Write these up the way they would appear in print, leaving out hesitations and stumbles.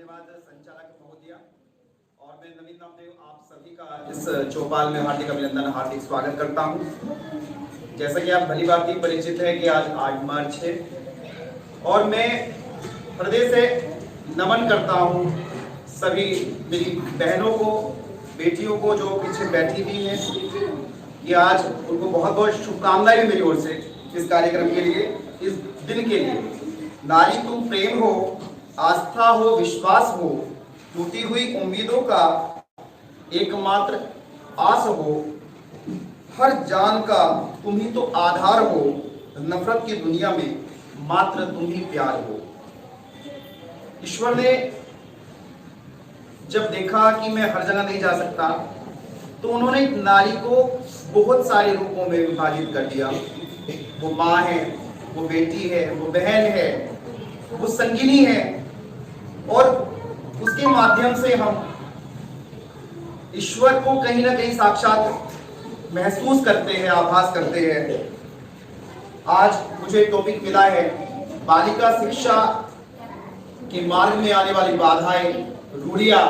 धन्यवाद संचालक महोदया। और मैं नवीन नामदेव आप सभी का इस चौपाल में हार्दिक अभिनंदन, हार्दिक स्वागत करता हूं। जैसा कि आप भली भांति परिचित है कि आज 8 मार्च है और मैं हृदय से नमन करता हूं सभी मेरी बहनों को, बेटियों को जो पीछे बैठी हुई हैं। ये आज उनको बहुत बहुत शुभकामनाएं मेरी ओर से इस कार्यक्रम के लिए, इस दिन के लिए। नारी तुम प्रेम हो, आस्था हो, विश्वास हो, टूटी हुई उम्मीदों का एकमात्र आस हो, हर जान का तुम ही तो आधार हो, नफरत की दुनिया में मात्र तुम ही प्यार हो। ईश्वर ने जब देखा कि मैं हर जगह नहीं जा सकता तो उन्होंने नारी को बहुत सारे रूपों में विभाजित कर दिया। वो माँ है, वो बेटी है, वो बहन है, वो संगिनी है और उसके माध्यम से हम ईश्वर को कहीं ना कहीं साक्षात महसूस करते हैं, आभास करते हैं। आज मुझे टॉपिक मिला है बालिका शिक्षा के मार्ग में आने वाली बाधाएं, रूढ़ियां।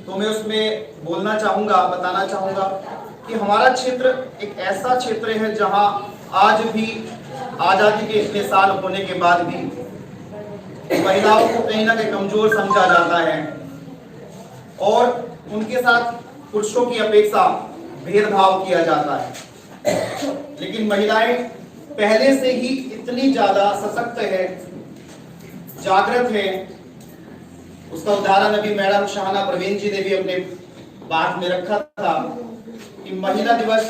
तो मैं उसमें बोलना चाहूंगा, बताना चाहूंगा कि हमारा क्षेत्र एक ऐसा क्षेत्र है जहां आज भी आजादी के इतने साल होने के बाद भी महिलाओं को कहीं ना कहीं कमजोर समझा जाता है और उनके साथ पुरुषों की अपेक्षा भेदभाव किया जाता है। लेकिन महिलाएं पहले से ही इतनी ज्यादा सशक्त है, जागृत है। उसका उदाहरण अभी मैडम शाहना प्रवीण जी ने भी अपने बात में रखा था कि महिला दिवस,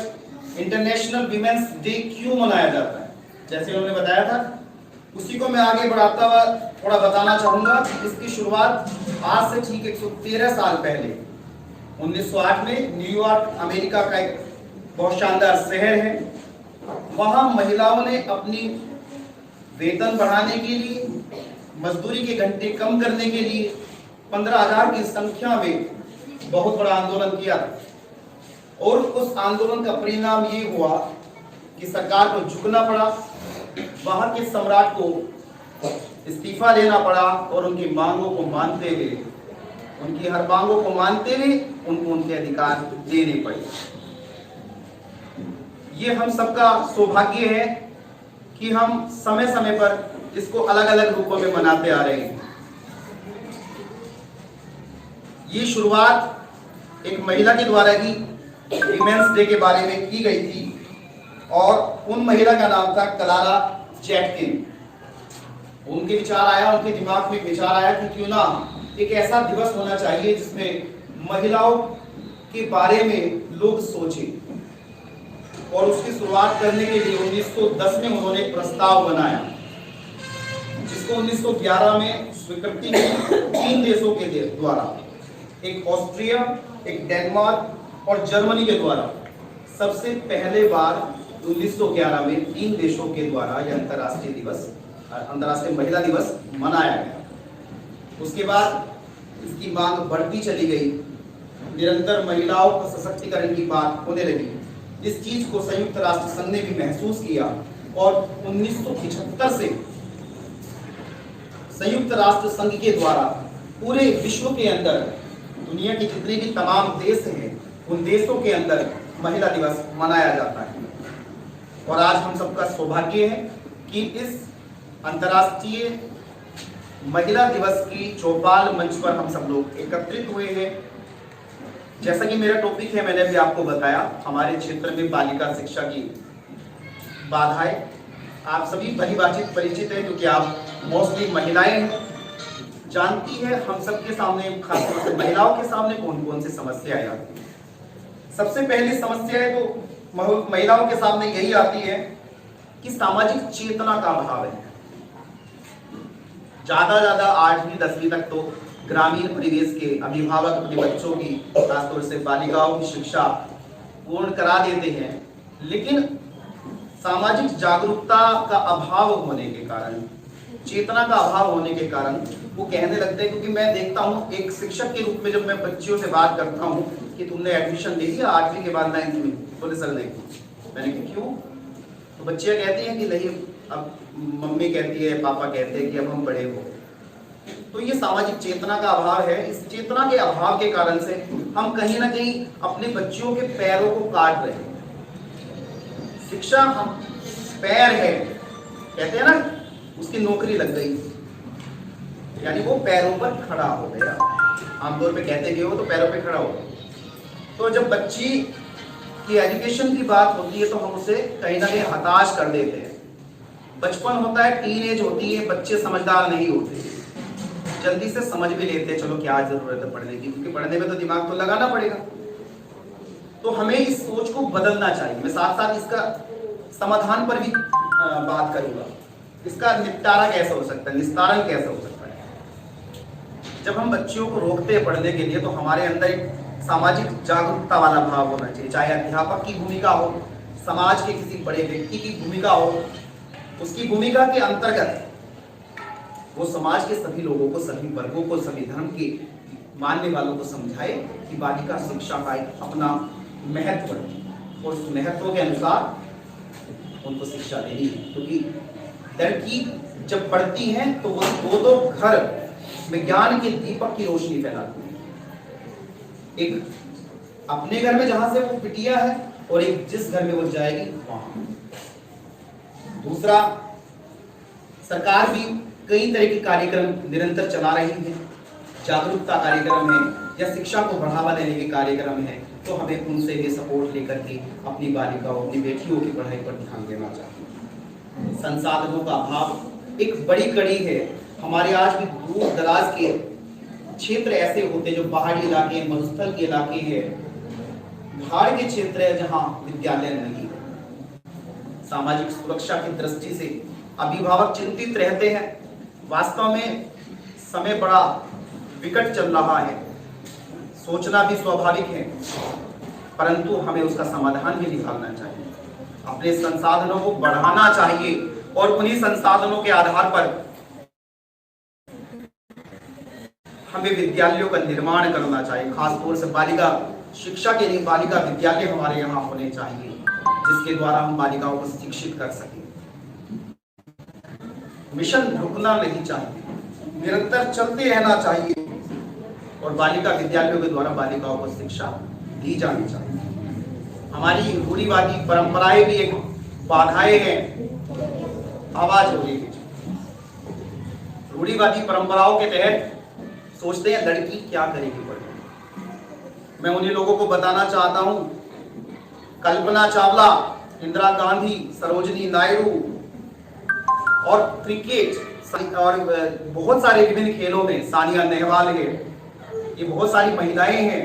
इंटरनेशनल वीमेंस डे क्यों मनाया जाता है। जैसे उन्होंने बताया था उसी को मैं आगे बढ़ाता हुआ थोड़ा बताना चाहूंगा। इसकी शुरुआत आज से ठीक 113 साल पहले 1908 में न्यूयॉर्क, अमेरिका का एक बहुत शानदार शहर है। वहां महिलाओं ने अपनी वेतन बढ़ाने के लिए, मजदूरी के घंटे कम करने के लिए 15,000 की संख्या में बहुत बड़ा आंदोलन किया और उस आंदोलन का परिणाम ये हुआ कि सरकार को झुकना पड़ा, वहां के सम्राट को इस्तीफा देना पड़ा और उनकी मांगों को मानते हुए, उनकी हर मांगों को मानते हुए उनको उनके अधिकार देने पड़े। ये हम सबका सौभाग्य है कि हम समय समय पर इसको अलग अलग रूपों में मनाते आ रहे हैं। ये शुरुआत एक महिला के द्वारा ही वीमेंस डे के बारे में की गई थी और उन महिला का नाम था क्लारा ज़ेटकिन। उनके विचार आया, उनके दिमाग में विचार आया कि क्यों ना एक ऐसा दिवस होना चाहिए जिसमें महिलाओं के बारे में लोग सोचें। और उसकी शुरुआत करने के लिए 1910 में उन्होंने एक प्रस्ताव बनाया जिसको 1911 में स्वीकृति मिली 3 देशों के द्वारा, एक ऑस्ट्रिया, एक डेनमार्क और जर्मनी के द्वारा। सबसे पहले बार 1911 में 3 देशों के द्वारा यह अंतर्राष्ट्रीय दिवस, अंतर्राष्ट्रीय महिला दिवस मनाया गया। उसके बाद इसकी मांग बढ़ती चली गई, निरंतर महिलाओं का सशक्तिकरण की बात होने लगी। इस चीज को संयुक्त राष्ट्र संघ ने भी महसूस किया और 1975 से संयुक्त राष्ट्र संघ के द्वारा पूरे विश्व के अंदर, दुनिया के जितने भी तमाम देश हैं, उन देशों के अंदर महिला दिवस मनाया जाता है। और आज हम सबका सौभाग्य है कि इस अंतर्राष्ट्रीय महिला दिवस की चौपाल मंच पर हम सब लोग एकत्रित हुए हैं। जैसा कि मेरा टॉपिक है, मैंने भी आपको बताया, हमारे क्षेत्र में बालिका शिक्षा की बाधाएं। आप सभी भली भांति परिचित हैं क्योंकि आप मोस्टली महिलाएं हैं, जानती है हम सबके सामने, खासतौर से महिलाओं के सामने कौन कौन सी समस्याएं आती हैं। सबसे पहली समस्याएं तो महिलाओं के सामने यही आती है कि सामाजिक चेतना का अभाव है। ज्यादा 8वीं 10वीं तक तो ग्रामीण परिवेश के अभिभावक अपने बच्चों की, खासतौर से बालिकाओं की शिक्षा पूर्ण करा देते हैं, लेकिन सामाजिक जागरूकता का अभाव होने के कारण, चेतना का अभाव होने के कारण वो कहने लगते हैं। क्योंकि मैं देखता हूँ एक शिक्षक के रूप में जब मैं बच्चियों से बात करता हूँ कि तुमने एडमिशन ले लिया 8वीं के बाद 9th में, बोले सर नहीं। मैंने कहा क्यों? तो बच्चियां कहती हैं कि नहीं, अब मम्मी कहती है, पापा कहते हैं कि अब हम बड़े हो। तो ये सामाजिक चेतना का अभाव है। इस चेतना के अभाव के कारण से हम कहीं ना कहीं अपने बच्चों के पैरों को काट रहे हैं। शिक्षा हम पैर है, कहते हैं ना, उसकी नौकरी लग गई, यानी वो पैरों पर खड़ा हो गया। आमतौर पे कहते गए हो तो पैरों पे खड़ा हो गया। तो जब बच्ची की एजुकेशन की बात होती है तो हम उसे कहीं ना कहीं हताश कर देते हैं। बचपन होता है, टीन एज होती है, बच्चे समझदार नहीं होते, जल्दी से समझ भी लेते हैं चलो क्या जरूरत है पढ़ने की, क्योंकि पढ़ने में तो दिमाग तो लगाना पड़ेगा। तो हमें इस सोच को बदलना चाहिए। मैं साथ साथ इसका समाधान पर भी बात करूंगा। इसका निपटारा कैसे हो सकता है, निस्तारण कैसे हो सकता है। जब हम बच्चियों को रोकते हैं पढ़ने के लिए तो हमारे अंदर एक सामाजिक जागरूकता वाला भाव होना चाहिए, चाहे अध्यापक की भूमिका हो, समाज के किसी बड़े व्यक्ति की भूमिका हो। उसकी भूमिका के अंतर्गत वो समाज के सभी लोगों को, सभी वर्गों को, सभी धर्म के मानने वालों को समझाए कि बालिका शिक्षा का एक अपना महत्व है और उस महत्व के अनुसार उनको शिक्षा देनी है। क्योंकि लड़की जब पढ़ती है तो वो दो घर में ज्ञान के दीपक की रोशनी फैलाती है। एक अपने घर में जहां से वो बिटिया है और एक जिस घर में वो जाएगी वहां। दूसरा, सरकार भी कई तरह के कार्यक्रम निरंतर चला रही है, जागरूकता कार्यक्रम है या शिक्षा को बढ़ावा देने के कार्यक्रम है। तो हमें उनसे भी सपोर्ट लेकर के अपनी बालिकाओं, अपनी बेटियों की पढ़ाई पर ध्यान देना चाहिए। संसाधनों का अभाव एक बड़ी कड़ी है। हमारे आज भी दूर दराज के क्षेत्र ऐसे होते जो पहाड़ी इलाके, मरुस्थल के इलाके हैं, पहाड़ के क्षेत्र है जहां विद्यालय नहीं है। सामाजिक सुरक्षा की दृष्टि से अभिभावक चिंतित रहते हैं। वास्तव में समय बड़ा विकट चल रहा है, सोचना भी स्वाभाविक है, परंतु हमें उसका समाधान भी निकालना चाहिए। अपने संसाधनों को बढ़ाना चाहिए और उन्हीं संसाधनों के आधार पर हमें विद्यालयों का निर्माण करना चाहिए। खासतौर से बालिका शिक्षा के लिए बालिका विद्यालय हमारे यहाँ होने चाहिए, जिसके द्वारा हम बालिकाओं को शिक्षित कर सकें। मिशन रुकना नहीं चाहिए, निरंतर चलते रहना चाहिए और बालिका विद्यालयों के द्वारा बालिकाओं को शिक्षा दी जानी चाहिए। हमारी रूढ़िवादी परंपराएं भी एक बाधाएं हैं। आवाज हो रही है। रूढ़िवादी परंपराओं के तहत सोचते हैं लड़की क्या करेगी पढ़ के। मैं उन्हीं लोगों को बताना चाहता हूं, कल्पना चावला, इंदिरा गांधी, सरोजिनी नायडू और क्रिकेट और बहुत सारे विभिन्न खेलों में सानिया नेहवाल है, ये बहुत सारी महिलाएं हैं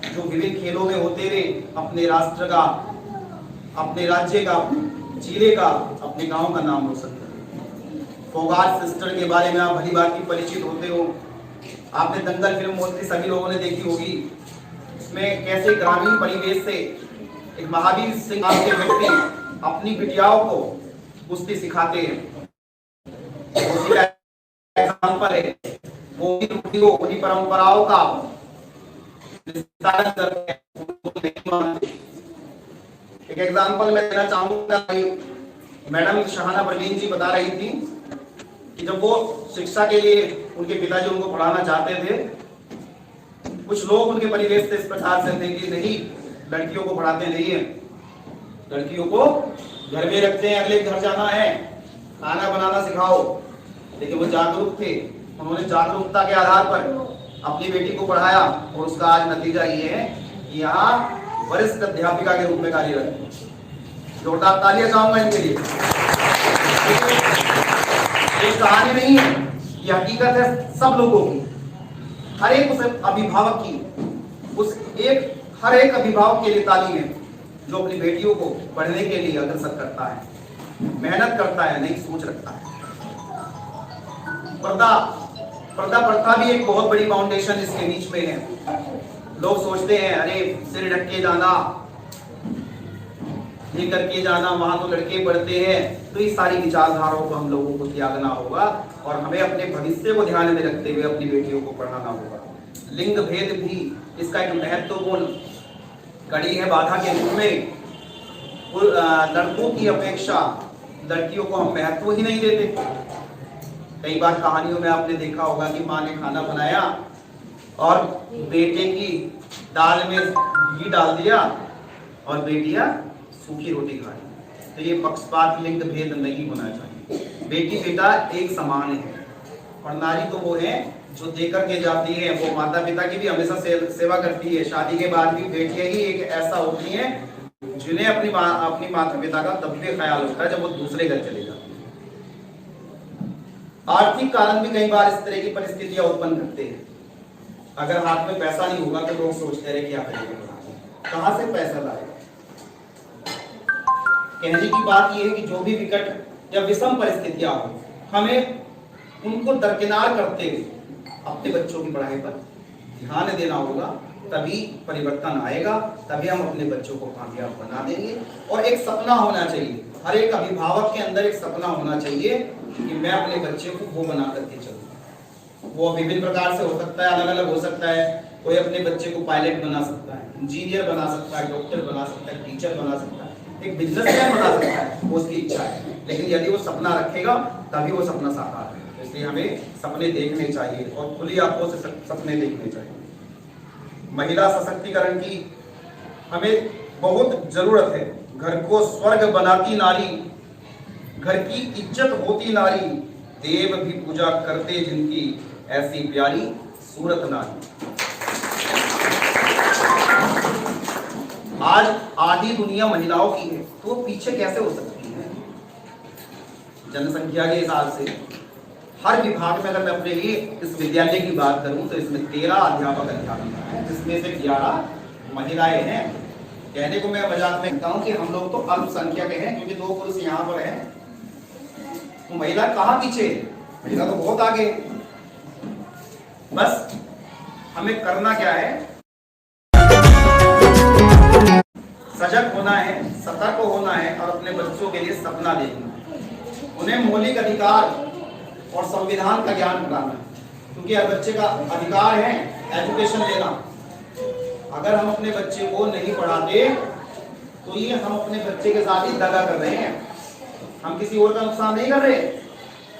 जो विभिन्न खेलों में होते हुए अपने राष्ट्र का, अपने राज्य का, जिले का, अपने गांव का नाम रोशन करते। फोगाट सिस्टर के बारे में आप भली भांति परिचित होते हो। आपने दंगल फिल्म मोस्टली सभी लोगों ने देखी होगी। इसमें कैसे ग्रामीण परिवेश से एक महावीर सिंह नाम के व्यक्ति अपनी बिटियाओं को कुश्ती सिखाते हैं। एग्जाम्पल है, वो उन्हीं परंपराओं का विस्तार करते हैं। एक एग्जाम्पल मैं देना चाहूंगा। मैडम शहाना परवीन जी बता रही थी कि जब वो शिक्षा के लिए उनके पिताजी उनको पढ़ाना चाहते थे, कुछ लोग उनके परिवेश से इस प्रकार से थे कि नहीं, लड़कियों को पढ़ाते नहीं है, लड़कियों को घर में रखते हैं, अगले घर जाना है, खाना बनाना सिखाओ। लेकिन वो जागरूक थे, उन्होंने जागरूकता के आधार पर अपनी बेटी को पढ़ाया और उसका आज नतीजा ये है कि यहाँ वरिष्ठ अध्यापिका के रूप में कार्यरत है। जोरदार तालियां चाहूंगा इनके लिए। ये कहानी नहीं है, ये हकीकत है सब लोगों की, हर एक उस अभिभावक की, उस एक हर एक अभिभावक के लिए ताली है जो अपनी बेटियों को पढ़ने के लिए अग्रसर करता है, मेहनत करता है, नई सोच रखता है। पर्दा प्रथा भी एक बहुत बड़ी फाउंडेशन इसके बीच में है। लोग सोचते हैं अरे सिर ढक के जाना, ये करके जाना, वहां तो लड़के पढ़ते हैं। तो इस सारी विचारधाराओं को हम लोगों को त्यागना होगा और हमें अपने भविष्य को ध्यान में रखते हुए अपनी बेटियों को पढ़ाना होगा। लिंग भेद भी इसका एक महत्वपूर्ण कड़ी है बाधा के रूप में। लड़कों की अपेक्षा लड़कियों को हम महत्व ही नहीं देते। कई बार कहानियों में आपने देखा होगा कि माँ ने खाना बनाया और बेटे की दाल में घी डाल दिया और बेटियां सूखी रोटी खा रही। तो ये पक्षपात लिंग भेद नहीं होना चाहिए। बेटी बेटा एक समान है और नारी तो वो है जो देकर के जाती है, वो माता पिता की भी हमेशा सेवा करती है। शादी के बाद भी बेटियां ही एक ऐसा होती है जिन्हें अपनी माता पिता का तब भी ख्याल होता है जब वो दूसरे घर चले जाते हैं। आर्थिक कारण भी कई बार इस तरह की परिस्थितियां उत्पन्न करते हैं। अगर हाथ में पैसा नहीं होगा तो लोग सोचते रहे क्या करेंगे, कहां से पैसा लाएगा। कहने की बात यह है कि जो भी विकट या विषम परिस्थितियां हो, हमें उनको दरकिनार करते हुए अपने बच्चों की पढ़ाई पर ध्यान देना होगा, तभी परिवर्तन आएगा, तभी हम अपने बच्चों को कामयाब बना देंगे। और एक सपना होना चाहिए, हर एक अभिभावक के अंदर एक सपना होना चाहिए कि मैं अपने बच्चे को वो बना करके चलूं। वो विभिन्न प्रकार से हो सकता है, अलग अलग हो सकता है। कोई अपने बच्चे को पायलट बना सकता है, इंजीनियर बना सकता है, डॉक्टर बना सकता है, टीचर बना सकता है, एक बिजनेसमैन बना सकता है, वो उसकी इच्छा है। लेकिन यदि वो सपना रखेगा तभी वो सपना साकार है। इसलिए हमें सपने देखने चाहिए और खुली आंखों से सपने देखने चाहिए। महिला सशक्तिकरण की हमें बहुत जरूरत है। घर को स्वर्ग बनाती नारी, घर की इज्जत होती नारी, देव भी पूजा करते जिनकी, ऐसी प्यारी सूरत नारी। आज आधी दुनिया महिलाओं की है, तो वो पीछे कैसे हो सकती है? जनसंख्या के हिसाब से हर विभाग में अगर मैं अपने लिए इस विद्यालय की बात करूं तो इसमें 13 अध्यापक अध्यापिका हैं, जिसमें से 11 महिलाएं हैं। कहने को मैं मजाक में कहता हूं कि हम लोग तो अल्पसंख्यक हैं, क्योंकि 2 पुरुष यहाँ पर हैं। तो महिला कहाँ पीछे? महिला तो बहुत आगे। बस हमें करना क्या है? सजग होना है, सतर्क होना है और अपने बच्चों के लिए सपना देखना है। उन्हें मौलिक अधिकार और संविधान का ज्ञान कराना है, क्योंकि हर बच्चे का अधिकार है एजुकेशन लेना। अगर हम अपने बच्चे को नहीं पढ़ाते तो ये हम अपने बच्चे के साथ ही दगा कर रहे हैं। हम किसी और का नुकसान नहीं कर रहे,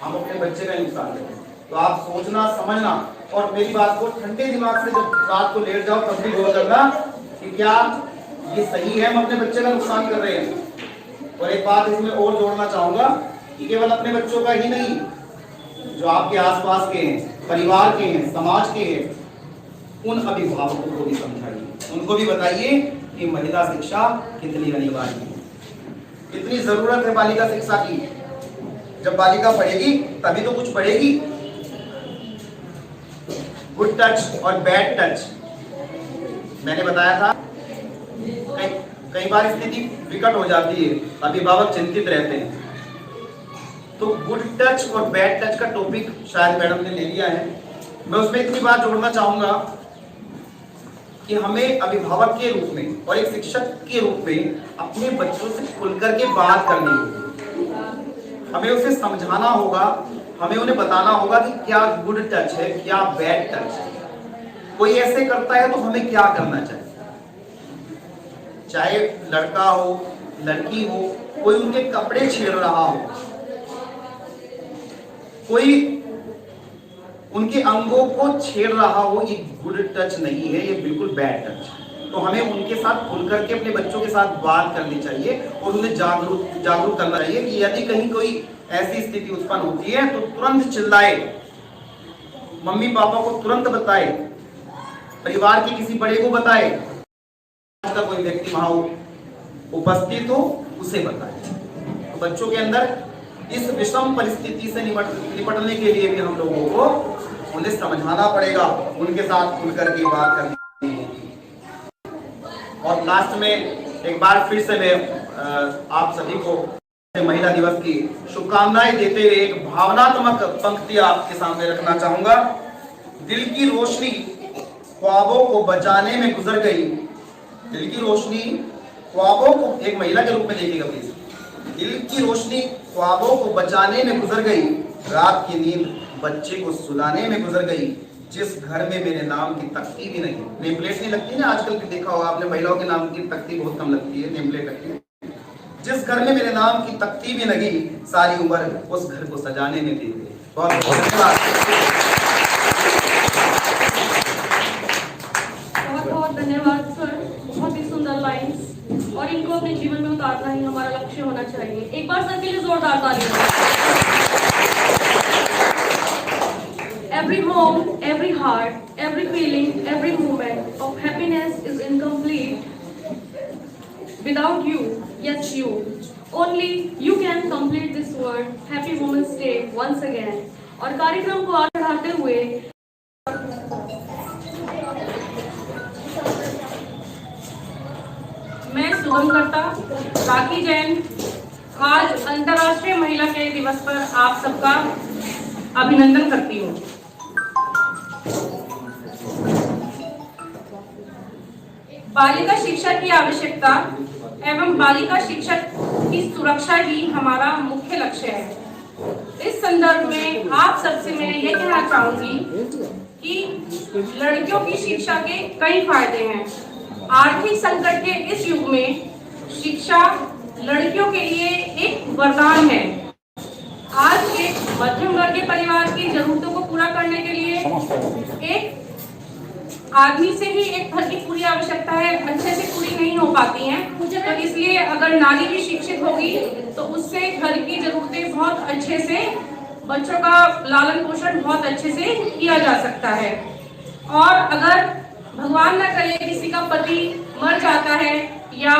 हम अपने बच्चे का नुकसान कर रहे हैं। तो आप सोचना समझना और मेरी बात को ठंडे दिमाग से जब रात को लेट जाओ तब भी गौर करना कि क्या ये सही है, हम अपने बच्चे का नुकसान कर रहे हैं। और एक बात इसमें और जोड़ना चाहूंगा कि केवल अपने बच्चों का ही नहीं, जो आपके आसपास के हैं, परिवार के हैं, समाज के हैं, उन अभिभावकों को भी समझाइए, उनको भी बताइए कि महिला शिक्षा कितनी अनिवार्य है, कितनी जरूरत है बालिका शिक्षा की। जब बालिका पढ़ेगी तभी तो कुछ पढ़ेगी। गुड टच और बैड टच मैंने बताया था। कई बार स्थिति विकट हो जाती है, अभिभावक चिंतित रहते हैं। तो गुड टच और बैड टच का टॉपिक शायद मैडम ने ले लिया है। मैं उसमें इतनी बात जोड़ना चाहूंगा कि हमें अभिभावक के रूप में और एक शिक्षक के रूप में अपने बच्चों से खुलकर के बात करनी होगी। हमें उसे समझाना होगा, हमें उन्हें बताना होगा कि क्या गुड टच है, क्या बैड टच है। कोई ऐसे करता है तो हमें क्या करना चाहिए। चाहे लड़का हो, लड़की हो, कोई उनके कपड़े छेड़ रहा हो, कोई उनके अंगों को छेड़ रहा हो, ये गुड टच नहीं है, ये बिल्कुल बैड टच है। तो हमें उनके साथ खुल करके अपने बच्चों के साथ बात करनी चाहिए और उन्हें जागरूक करना चाहिए कि यदि कहीं कोई ऐसी स्थिति उत्पन्न होती है तो तुरंत चिल्लाए, मम्मी पापा को तुरंत बताए, परिवार के किसी बड़े को बताए, का कोई व्यक्ति वहां उपस्थित हो उसे बताए। तो बच्चों के अंदर इस विषम परिस्थिति से निपटने के लिए भी हम लोगों को उन्हें समझाना पड़ेगा, उनके साथ खुलकर के बात करनी होगी। और लास्ट में एक बार फिर से मैं आप सभी को महिला दिवस की शुभकामनाएं देते हुए एक भावनात्मक पंक्ति आपके सामने रखना चाहूंगा। दिल की रोशनी ख्वाबों को बचाने में गुजर गई। दिल की रोशनी ख्वाबों को, एक महिला के रूप में देखिएगा प्लीज। दिल की रोशनी ख्वाबों को बचाने में गुजर गई, रात की नींद बच्चे को सुलाने में गुजर गई। जिस घर में मेरे नाम की तख्ती भी नहीं, नेम प्लेट नहीं लगती ना आजकल की, देखा होगा आपने, महिलाओं के नाम की तख्ती बहुत कम लगती है, नेम प्लेट लगती है। जिस घर में मेरे नाम की तख्ती भी लगी, सारी उम्र उस घर को सजाने में बीत गई। बहुत धन्यवाद। बहुत बहुत धन्यवाद सर, बहुत ही सुंदर लाइंस, और इनको अपने जीवन में उतारना ही हमारा लक्ष्य होना चाहिए। एक बार सर के लिए जोरदार तालियां। Every home, every heart, every feeling, every moment of happiness is incomplete without you. Yes, you. Only you can complete this world. Happy Women's Day once again. और कार्यक्रम को आगे बढ़ाते हुए मैं सुगमकर्ता राखी जैन आज अंतर्राष्ट्रीय महिला के दिवस पर आप सबका अभिनंदन करती हूँ। बालिका शिक्षा की आवश्यकता एवं बालिका शिक्षक की सुरक्षा ही हमारा मुख्य लक्ष्य है। इस संदर्भ में आप सबसे मैं ये कहना चाहूंगी कि लड़कियों की शिक्षा के कई फायदे हैं। आर्थिक संकट के इस युग में शिक्षा लड़कियों के लिए एक वरदान है। आज के मध्यम वर्ग के परिवार की जरूरतों को पूरा करने के लिए एक आदमी से ही एक घर की पूरी आवश्यकता है अच्छे से पूरी नहीं हो पाती हैं, तो इसलिए अगर नारी भी शिक्षित होगी तो उससे घर की जरूरतें बहुत अच्छे से, बच्चों का लालन पोषण बहुत अच्छे से किया जा सकता है। और अगर भगवान न करे किसी का पति मर जाता है या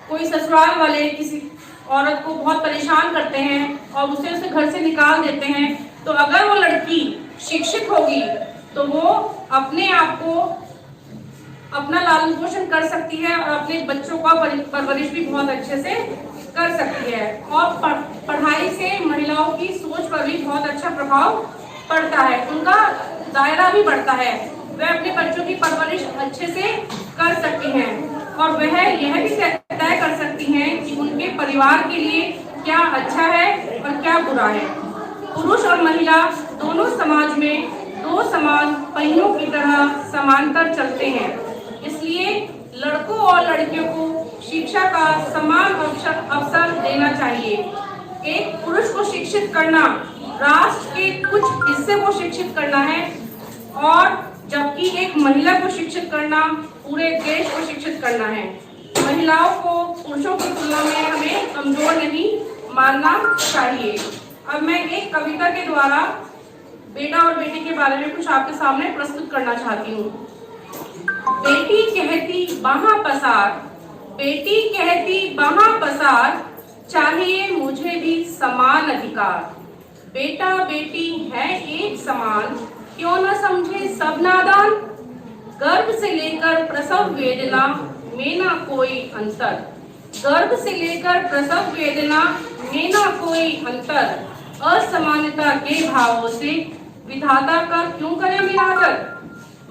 कोई ससुराल वाले किसी औरत को बहुत परेशान करते हैं और उसे घर से निकाल देते हैं, तो अगर वो लड़की शिक्षित होगी तो वो अपने आप को अपना लालन पोषण कर सकती है और अपने बच्चों का परवरिश भी बहुत अच्छे से कर सकती है। और पढ़ाई से महिलाओं की सोच पर भी बहुत अच्छा प्रभाव पड़ता है, उनका दायरा भी बढ़ता है, वह अपने बच्चों की परवरिश अच्छे से कर सकती हैं और वह यह भी तय कर सकती हैं कि उनके परिवार के लिए क्या अच्छा है और क्या बुरा है। पुरुष और महिला दोनों समाज में दो समान पहियों की तरह समांतर चलते हैं, इसलिए लड़कों और लड़कियों को शिक्षा का समान अवसर देना चाहिए। एक पुरुष को शिक्षित करना राष्ट्र के कुछ हिस्से को शिक्षित करना है और जबकि एक महिला को शिक्षित करना पूरे देश को शिक्षित करना है। महिलाओं को पुरुषों की तुलना में हमें कमजोर नहीं मानना चाहिए। अब मैं एक कविता के द्वारा बेटा और बेटी के बारे में कुछ आपके सामने प्रस्तुत करना चाहती हूँ। बेटी कहती बाहां पसार, बेटी कहती बाहां पसार, चाहिए मुझे भी समान अधिकार। बेटा बेटी है एक समान, क्यों न समझे सब नादान। गर्भ से लेकर प्रसव वेदना में ना कोई अंतर, गर्भ से लेकर प्रसव वेदना में ना कोई अंतर। असमानता के भावों से विधाता का क्यों करे निरादर।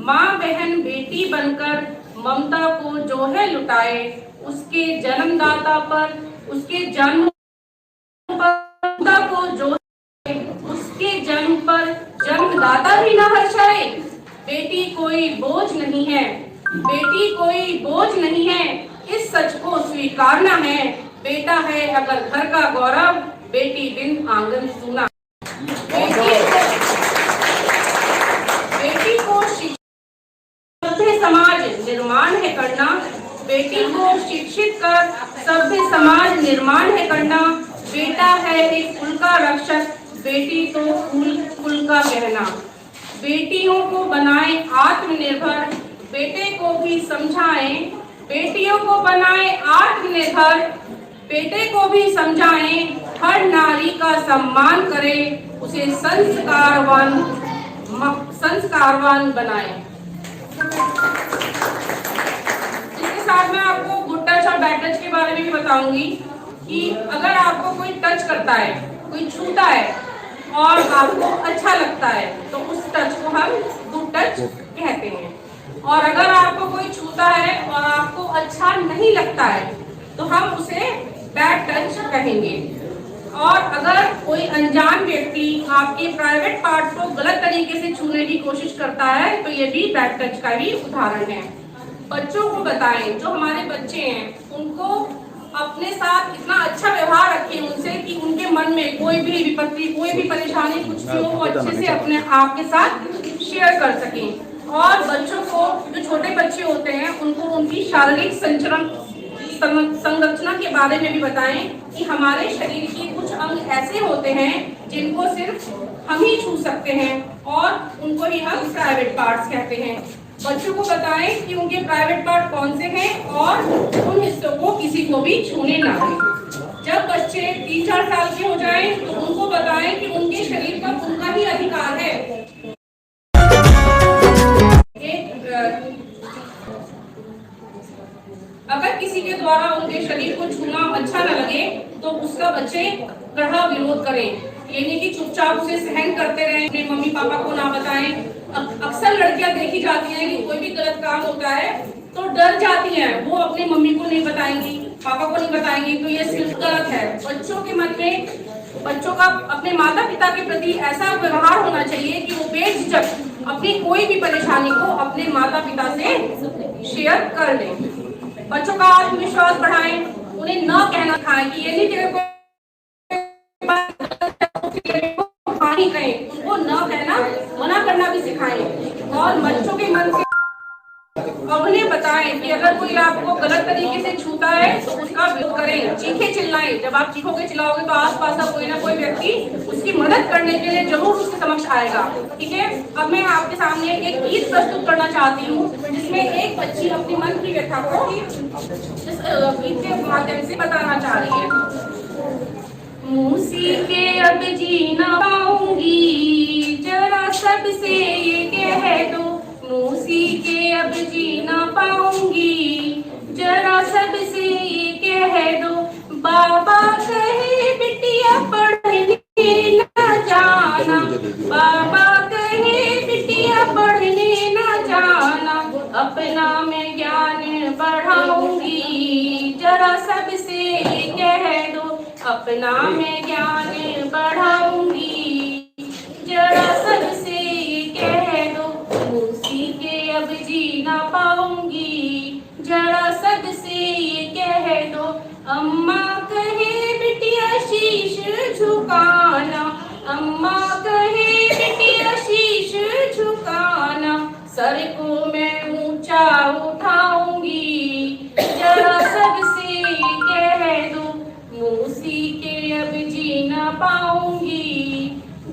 माँ बहन बेटी बनकर ममता को जो है लुटाए, उसके जन्मदाता पर उसके जन्म ममता को जो उसके जन्म पर जन्मदाता भी न हर्षाए। बेटी कोई बोझ नहीं है, बेटी कोई बोझ नहीं है, इस सच को स्वीकारना है। बेटा है अगर घर का गौरव, बेटी बिन आंगन सूना। बेटी को सभ्य समाज निर्माण है करना, बेटी को शिक्षित कर सभ्य समाज निर्माण है करना। बेटा है एक कुल का रक्षक, बेटी तो कुल का गहना। बेटियों को बनाए आत्मनिर्भर, बेटे को भी समझाएं। बेटियों को बनाए आत्मनिर्भर, बेटे को भी समझाएं। हर नारी का सम्मान करें, उसे संस्कारवान बनाएं। इसके साथ मैं आपको गुड टच और बैड टच के बारे में भी बताऊंगी कि अगर आपको कोई टच करता है, कोई छूता है और आपको अच्छा लगता है तो उस टच को हम गुड टच कहते हैं। और अगर आपको कोई छूता है और आपको अच्छा नहीं लगता है तो हम उसे बैड टच कहेंगे। और अगर कोई अनजान व्यक्ति आपके प्राइवेट पार्ट को गलत तरीके से छूने की कोशिश करता है तो ये भी बैड टच का ही उदाहरण है। बच्चों को बताएं, जो हमारे बच्चे हैं उनको अपने साथ इतना अच्छा व्यवहार रखें उनसे कि उनके मन में कोई भी विपत्ति, कोई भी परेशानी, कुछ भी हो, वो अच्छे से अपने आप के साथ शेयर कर सकें। और बच्चों को, जो छोटे बच्चे होते हैं, उनको उनकी शारीरिक संरचना के बारे में भी बताएं कि हमारे शरीर के कुछ अंग ऐसे होते हैं जिनको सिर्फ हम ही छू सकते हैं और उनको ही हम प्राइवेट पार्ट्स कहते हैं। बच्चों को बताएं कि उनके प्राइवेट पार्ट कौन से हैं और उन हिस्सों को किसी को भी छूने ना दें। जब बच्चे 3-4 साल के हो जाएं तो उनको बताएं कि उनके शरीर का उनका ही अधिकार है। अगर किसी के द्वारा उनके शरीर को छूना अच्छा न लगे तो उसका बच्चे कड़ा विरोध करें। ये नहीं कि चुपचाप उसे सहन करते रहें, अपने मम्मी पापा को ना बताएं। अक्सर लड़कियां देखी जाती हैं कि कोई भी गलत काम होता है तो डर जाती हैं, वो अपनी मम्मी को नहीं बताएंगी, पापा को नहीं बताएंगी, तो ये सिर्फ गलत है। बच्चों के मन में, बच्चों का अपने माता पिता के प्रति ऐसा व्यवहार होना चाहिए कि वो बेझिझक अपनी कोई भी परेशानी को अपने माता पिता से शेयर कर लें। बच्चों का आत्मविश्वास बढ़ाएं, उन्हें न कहना खाएं कि ये नहीं तेरे को हानि करें, उनको न कहना, मना करना भी सिखाएं। और बच्चों के मन से उन्हें बताएं कि अगर कोई आपको गलत तरीके से छूता है तो उसका विरोध करें, चीखे चिल्लाएं। जब आप चीखोगे चिल्लाओगे तो आसपास का कोई ना कोई व्यक्ति उसकी मदद करने के लिए जरूर उसके समक्ष आएगा। ठीक है, अब मैं आपके सामने एक गीत प्रस्तुत करना चाहती हूँ जिसमें एक बच्ची अपनी मन की व्यथा को इस गीत के माध्यम से बताना चाह रही है। मूसी के अब जीना पाऊंगी, जरा सबसे ये कह दो। मूसी के अब जीना पाऊंगी, जरा सबसे ये कह दो। बाबा कहे बिटिया पढ़ने ना जाना, बाबा कहे बिटिया पढ़ने ना जाना। अपना मैं ज्ञान बढ़ाऊंगी, जरा सबसे ये कह दो। अपना मैं ज्ञान बढ़ाऊंगी, जरा सबसे ये कह दो। मूसी के अब जीना पाऊंगी, जरा सबसे ये कह दो। अम्मा कहे बिटिया शीश झुकाना, अम्मा कहे बिटिया शीश झुकाना। सर को मैं ऊंचा उठाऊंगी, जरा सबसे ये कह दो। मूसी के अब जीना पाऊंगी,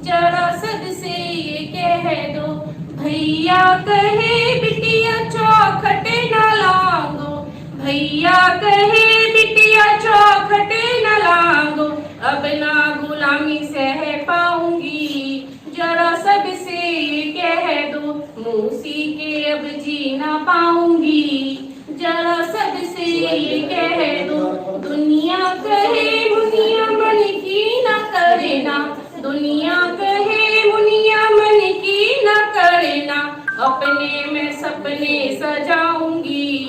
जरा सबसे ये कह दो। भैया कहे बिटिया चौखट न लांगो, भैया कहे बिटिया चौखट न लांगो। अब ना गुलामी सह पाऊंगी, जरा सबसे ये कह दो। मूसी के अब जीना पाऊंगी, जरा सबसे ये कह दो। दुनिया कहे मुनिया मन की न करे ना, दुनिया कहे मुनिया मन की न करे ना। अपने मैं सपने सजाऊंगी,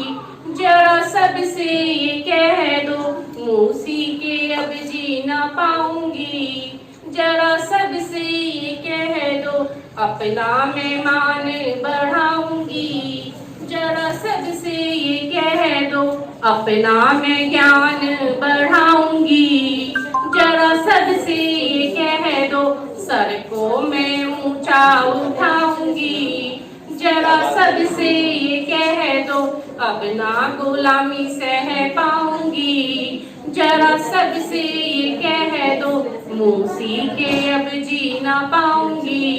जरा सबसे ये कह दो। मूसी के अब जीना पाऊंगी, जरा सबसे ये कह दो। अपना मैं मान बढ़ाऊंगी, जरा सबसे ये कह दो। अपना मैं ज्ञान बढ़ाऊंगी, जरा सबसे ये कह दो। सर को मैं ऊंचा उठाऊंगी, जरा सबसे ये कह दो। अब ना गुलामी सह पाऊंगी, जरा सबसे ये कह दो। मूसी के अब जीना पाऊंगी,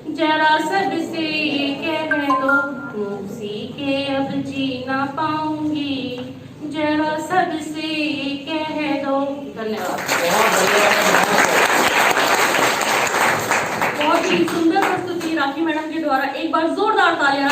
जरा सबसे ये कह दो। मूसी के अब जीना पाऊंगी, जरा सबसे ये कह दो। धन्यवाद। बहुत ही सुंदर प्रस्तुति राखी मैडम के द्वारा। एक बार जोरदार तालियां।